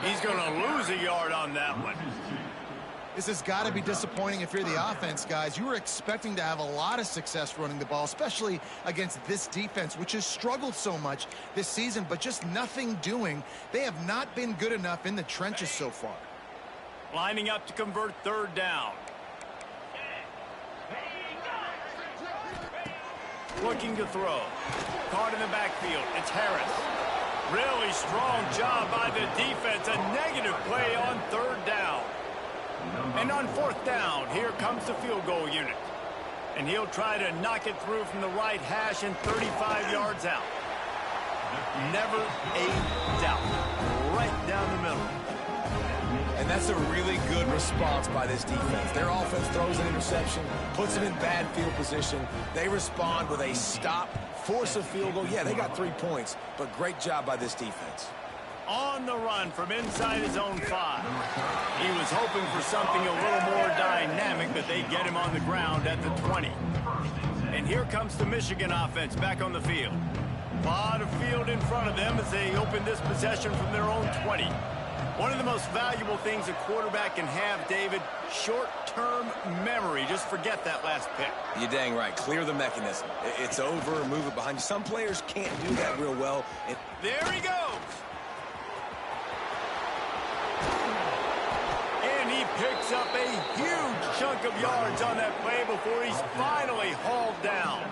He's going to lose a yard on that one. This has got to be disappointing if you're the offense, guys. You were expecting to have a lot of success running the ball, especially against this defense, which has struggled so much this season, but just nothing doing. They have not been good enough in the trenches so far. Lining up to convert 3rd down. Looking to throw. Caught in the backfield. It's Harris. Really strong job by the defense. A negative play on 3rd down. And on 4th down, here comes the field goal unit. And he'll try to knock it through from the right hash and 35 yards out. Never a doubt. Right down the middle. And that's a really good response by this defense. Their offense throws an interception, puts them in bad field position. They respond with a stop, force a field goal. Yeah, they got 3 points, but great job by this defense. On the run from inside his own 5. He was hoping for something a little more dynamic, but they get him on the ground at the 20. And here comes the Michigan offense back on the field. A lot of field in front of them as they open this possession from their own 20. One of the most valuable things a quarterback can have, David, short-term memory. Just forget that last pick. You're dang right. Clear the mechanism. It's over, move it behind you. Some players can't do that real well. There he goes. And he picks up a huge chunk of yards on that play before he's finally hauled down.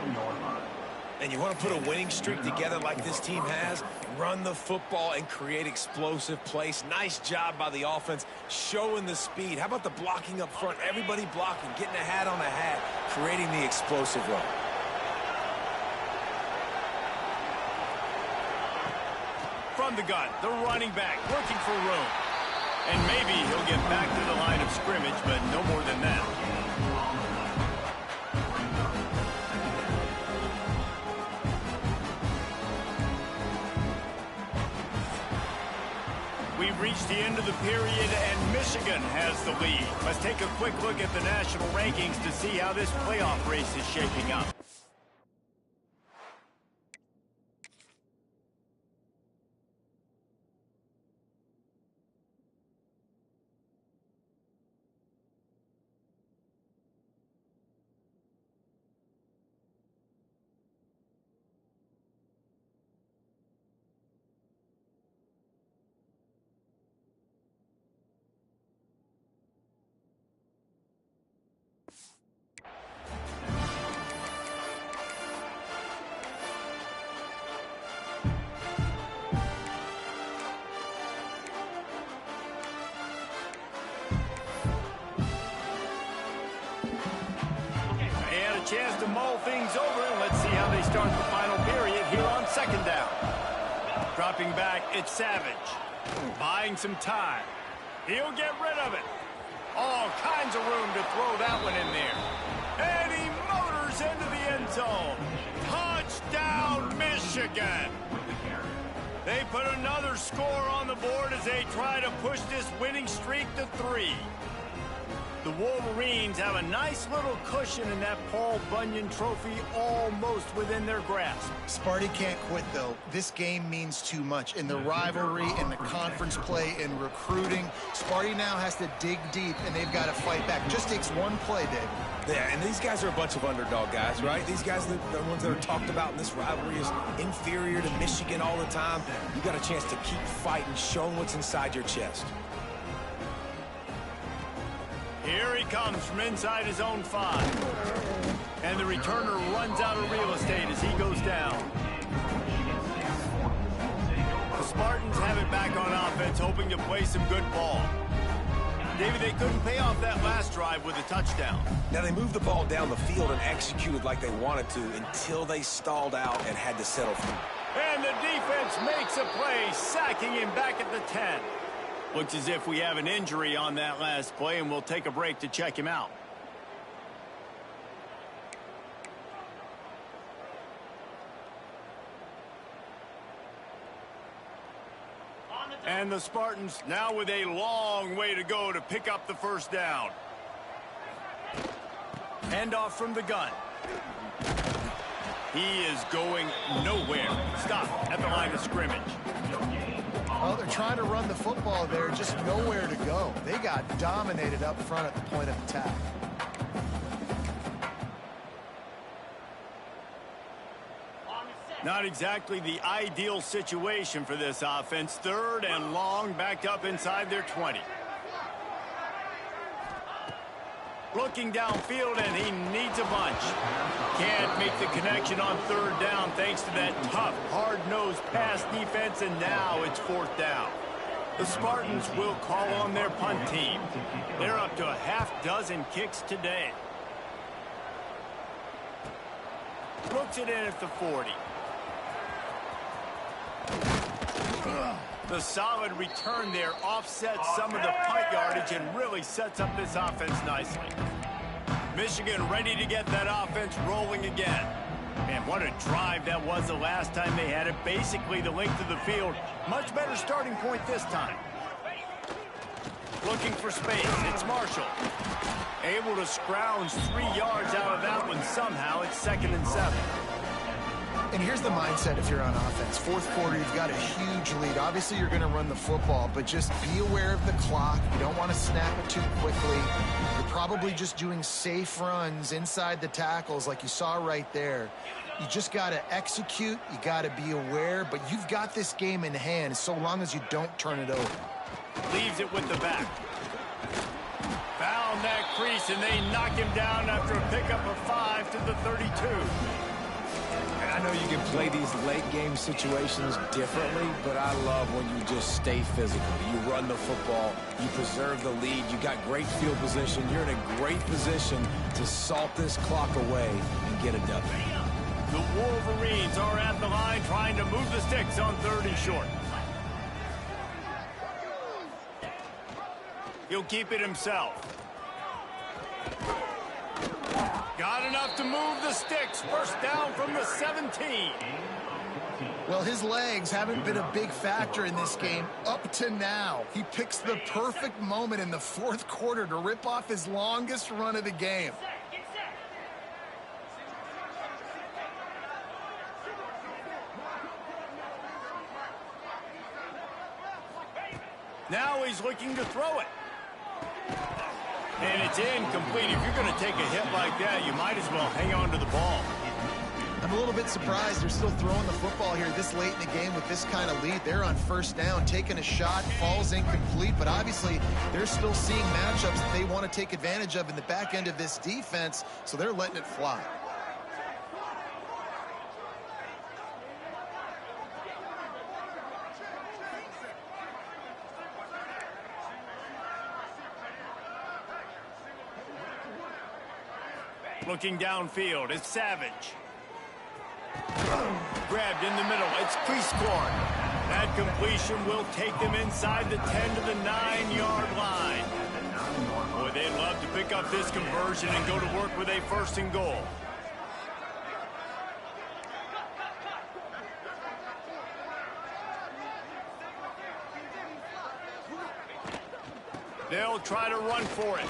And you want to put a winning streak together like this team has, run the football and create explosive plays. Nice job by the offense, showing the speed. How about the blocking up front? Everybody blocking, getting a hat on a hat, creating the explosive run. From the gun, the running back looking for room. And maybe he'll get back to the line of scrimmage, but no more than that. We've reached the end of the period, and Michigan has the lead. Let's take a quick look at the national rankings to see how this playoff race is shaping up. Chance to mull things over, and let's see how they start the final period here on 2nd down. Dropping back, it's Savage. Buying some time. He'll get rid of it. All kinds of room to throw that one in there. And he motors into the end zone. Touchdown, Michigan! They put another score on the board as they try to push this winning streak to 3. The Wolverines have a nice little cushion in that Paul Bunyan trophy almost within their grasp. Sparty can't quit, though. This game means too much. In the rivalry, in the conference play, in recruiting, Sparty now has to dig deep, and they've got to fight back. Just takes one play, David. Yeah, and these guys are a bunch of underdog guys, right? These guys are the ones that are talked about in this rivalry as inferior to Michigan all the time. You got a chance to keep fighting, showing what's inside your chest. Here he comes from inside his own 5. And the returner runs out of real estate as he goes down. The Spartans have it back on offense, hoping to play some good ball. David, they couldn't pay off that last drive with a touchdown. Now, they moved the ball down the field and executed like they wanted to until they stalled out and had to settle for it. And the defense makes a play, sacking him back at the 10. Looks as if we have an injury on that last play, and we'll take a break to check him out. And the Spartans now with a long way to go to pick up the first down. Handoff from the gun. He is going nowhere. Stop at the line of scrimmage. Well, they're trying to run the football there, just nowhere to go. They got dominated up front at the point of attack. Not exactly the ideal situation for this offense. Third and long, backed up inside their 20. Looking downfield, and he needs a bunch. Can't make the connection on third down thanks to that tough, hard-nosed pass defense, and now it's fourth down. The Spartans will call on their punt team. They're up to a half-dozen kicks today. Looks it in at the 40. The solid return there offsets some of the punt yardage and really sets up this offense nicely. Michigan ready to get that offense rolling again. Man, what a drive that was the last time they had it. Basically the length of the field. Much better starting point this time. Looking for space. It's Marshall. Able to scrounge 3 yards out of that one somehow. It's 2nd and 7. And here's the mindset if you're on offense. Fourth quarter, you've got a huge lead. Obviously, you're going to run the football, but just be aware of the clock. You don't want to snap it too quickly. You're probably just doing safe runs inside the tackles like you saw right there. You just got to execute. You got to be aware, but you've got this game in hand so long as you don't turn it over. Leaves it with the back. Found that crease, and they knock him down after a pickup of 5 to the 32. I know you can play these late-game situations differently, but I love when you just stay physical. You run the football, you preserve the lead, you got great field position, you're in a great position to salt this clock away and get a W. The Wolverines are at the line trying to move the sticks on 3rd and short. He'll keep it himself. Got enough to move the sticks. First down from the 17. Well, his legs haven't been a big factor in this game up to now. He picks the perfect moment in the fourth quarter to rip off his longest run of the game. Now he's looking to throw it. And it's incomplete. If you're going to take a hit like that, you might as well hang on to the ball. I'm a little bit surprised they're still throwing the football here this late in the game with this kind of lead. They're on first down, taking a shot, falls incomplete, but obviously they're still seeing matchups that they want to take advantage of in the back end of this defense, so they're letting it fly. Looking downfield, it's Savage. Grabbed in the middle, it's Prieskorn. That completion will take them inside the 10 to the 9-yard line. Boy, they'd love to pick up this conversion and go to work with a 1st and goal. They'll try to run for it.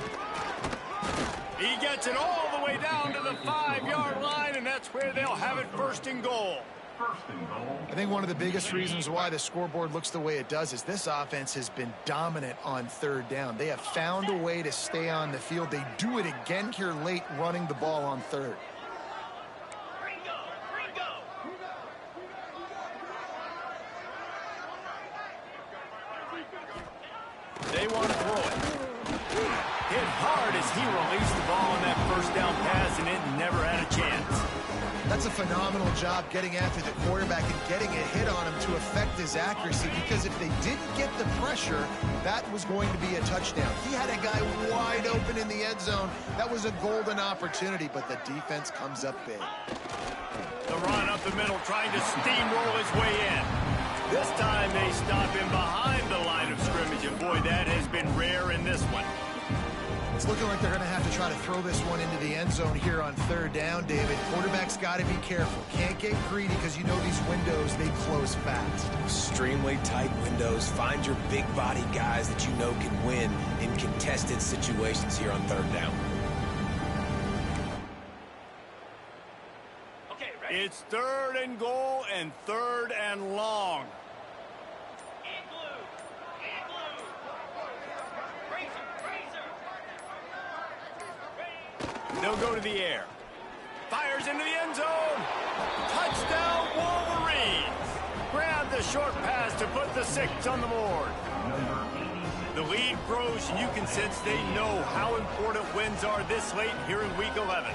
He gets it all the way down to the 5-yard line, and that's where they'll have it 1st and goal. I think one of the biggest reasons why the scoreboard looks the way it does is this offense has been dominant on 3rd down. They have found a way to stay on the field. They do it again here late, running the ball on 3rd. They want to throw it. Hit hard as he released the ball on that 1st down pass, and it never had a chance. That's a phenomenal job getting after the quarterback and getting a hit on him to affect his accuracy, because if they didn't get the pressure, that was going to be a touchdown. He had a guy wide open in the end zone. That was a golden opportunity, but the defense comes up big. The run up the middle, trying to steamroll his way in. This time they stop him behind the line of scrimmage, and boy, that has been rare in this one. It's looking like they're going to have to try to throw this one into the end zone here on third down, David. Quarterback's got to be careful. Can't get greedy because you know these windows, they close fast. Extremely tight windows. Find your big body guys that you know can win in contested situations here on third down. It's 3rd and goal and 3rd and long. They'll go to the air. Fires into the end zone. Touchdown, Wolverines. Grab the short pass to put the 6 on the board. The lead grows, and you can sense they know how important wins are this late here in Week 11.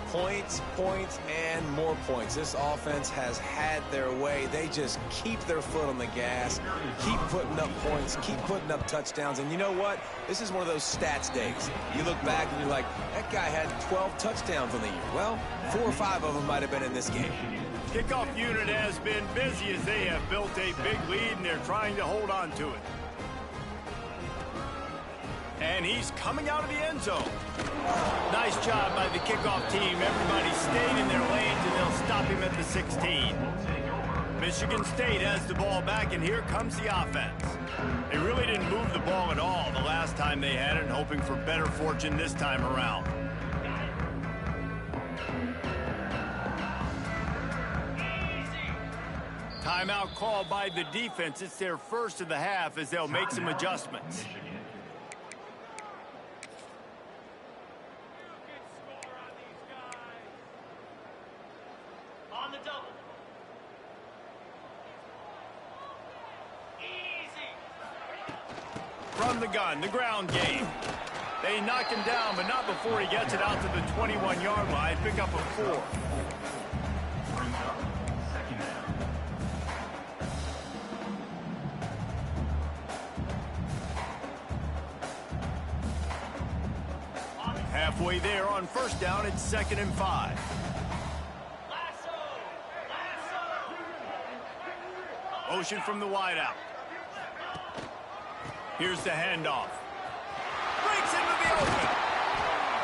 Points, points, and more points. This offense has had their way. They just keep their foot on the gas, keep putting up points, keep putting up touchdowns. And you know what? This is one of those stats days. You look back and you're like, that guy had 12 touchdowns on the year. Well, 4 or 5 of them might have been in this game. Kickoff unit has been busy as they have built a big lead, and they're trying to hold on to it. And he's coming out of the end zone. Nice job by the kickoff team. Everybody stayed in their lanes, and they'll stop him at the 16. Michigan State has the ball back, and here comes the offense. They really didn't move the ball at all the last time they had it, hoping for better fortune this time around. Timeout called by the defense. It's their first of the half as they'll make some adjustments. From the gun, the ground game. They knock him down, but not before he gets it out to the 21-yard line. Pick up a 4. Brings up 2nd down. Halfway there on 1st down, it's 2nd and 5. Motion from the wideout. Here's the handoff. Breaks into the open.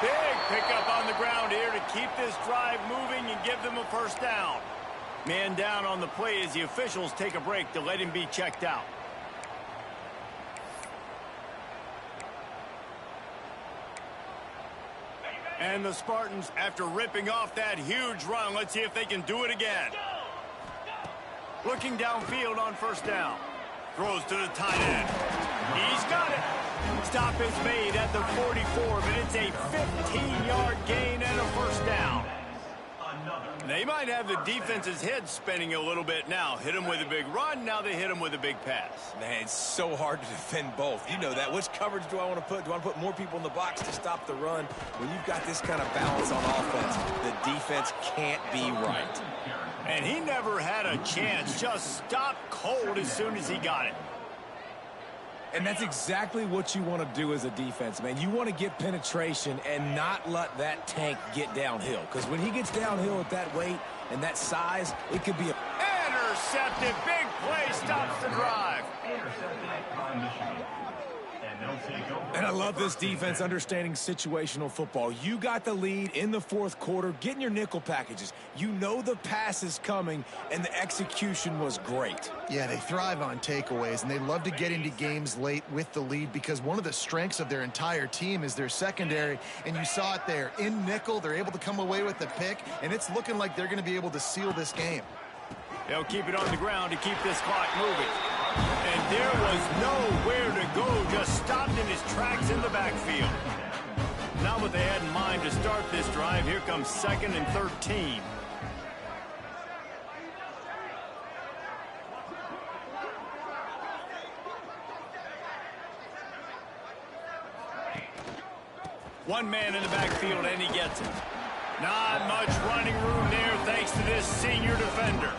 Big pickup on the ground here to keep this drive moving and give them a 1st down. Man down on the play as the officials take a break to let him be checked out. And the Spartans, after ripping off that huge run, let's see if they can do it again. Looking downfield on 1st down. Throws to the tight end. He's got it. Stop is made at the 44, but it's a 15-yard gain and a 1st down. They might have the defense's head spinning a little bit now. Hit him with a big run, now they hit him with a big pass. Man, it's so hard to defend both. You know that. Which coverage do I want to put? Do I want to put more people in the box to stop the run? When you've got this kind of balance on offense, the defense can't be right. And he never had a chance. Just stopped cold as soon as he got it. And that's exactly what you want to do as a defense, man. You want to get penetration and not let that tank get downhill. Because when he gets downhill at that weight and that size, it could be a... Intercepted. Big play stops the drive. Intercepted by Michigan. And they'll take over. And I love this defense understanding situational football. You got the lead in the 4th quarter, getting your nickel packages. You know the pass is coming, and the execution was great. Yeah, they thrive on takeaways, and they love to get into games late with the lead because one of the strengths of their entire team is their secondary, and you saw it there. In nickel, they're able to come away with the pick, and it's looking like they're going to be able to seal this game. They'll keep it on the ground to keep this clock moving. And there was nowhere to go, just stopped in his tracks in the backfield. Not what they had in mind to start this drive. Here comes 2nd and 13. One man in the backfield, and he gets it. Not much running room there thanks to this senior defender.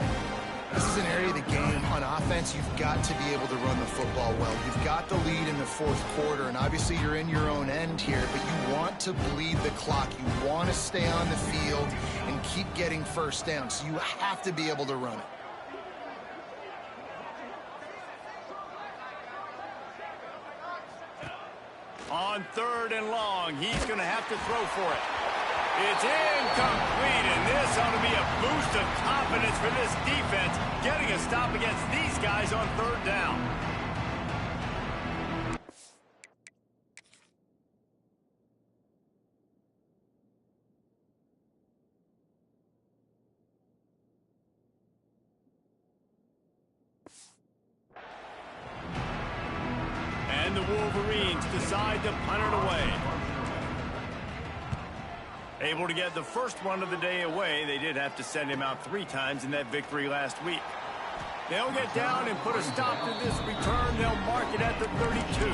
This is an area of the game. On offense, you've got to be able to run the football well. You've got the lead in the 4th quarter, and obviously you're in your own end here, but you want to bleed the clock. You want to stay on the field and keep getting 1st down, so you have to be able to run it. On On 3rd and long, he's going to have to throw for it. It's incomplete, and this ought to be a boost of confidence for this defense, getting a stop against these guys on 3rd down. And the Wolverines decide to punt it away. Able to get the first one of the day away. They did have to send him out 3 times in that victory last week. They'll get down and put a stop to this return. They'll mark it at the 32.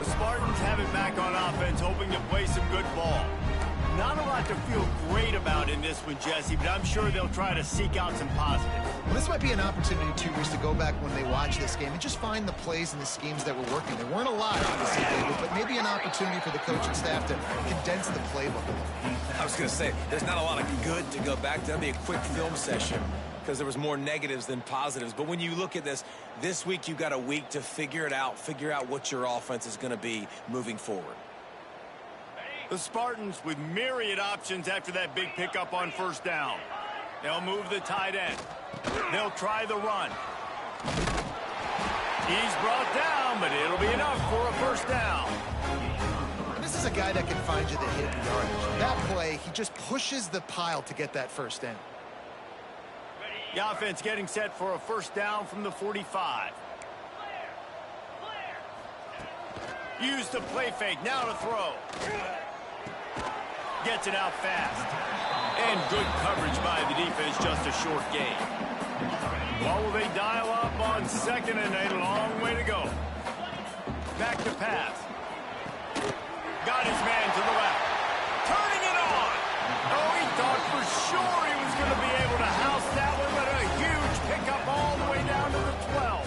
The Spartans have it back on offense, hoping to play some good ball. Not a lot to feel great about in this one, Jesse, but I'm sure they'll try to seek out some positives. Well, this might be an opportunity, too, Reese, to go back when they watch this game and just find the plays and the schemes that were working. There weren't a lot, obviously, David, but maybe an opportunity for the coaching staff to condense the playbook a little. I was going to say, there's not a lot of good to go back to. That'd be a quick film session because there was more negatives than positives. But when you look at this week you've got a week to figure it out, figure out what your offense is going to be moving forward. The Spartans with myriad options after that big pickup on 1st down. They'll move the tight end. They'll try the run. He's brought down, but it'll be enough for a 1st down. This is a guy that can find you the hidden yardage. That play, he just pushes the pile to get that 1st down. The offense getting set for a 1st down from the 45. Use the play fake, now to throw. Gets it out fast. And good coverage by the defense, just a short gain. Well, will they dial up on 2nd and a long way to go. Back to pass. Got his man to the left. Turning it on. Oh, he thought for sure he was going to be able to house that one, but a huge pickup all the way down to the 12.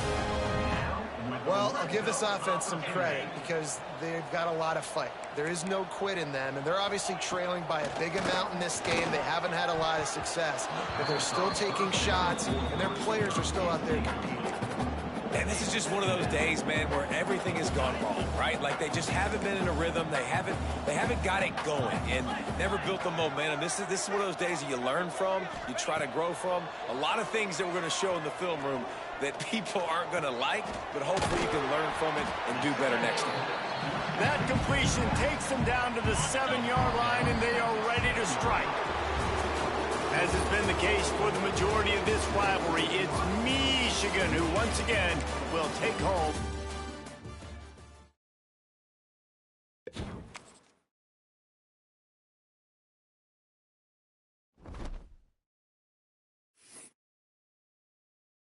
Well, I'll give this offense some credit because they've got a lot of fight. There is no quit in them, and they're obviously trailing by a big amount in this game. They haven't had a lot of success, but they're still taking shots, and their players are still out there competing. And this is just one of those days, man, where everything has gone wrong, right? Like they just haven't been in a rhythm. They haven't got it going and never built the momentum. This is one of those days that you learn from, you try to grow from. A lot of things that we're going to show in the film room that people aren't going to like, but hopefully you can learn from it and do better next time. That completion takes them down to the 7-yard line, and they are ready to strike. As has been the case for the majority of this rivalry, it's Michigan who once again will take home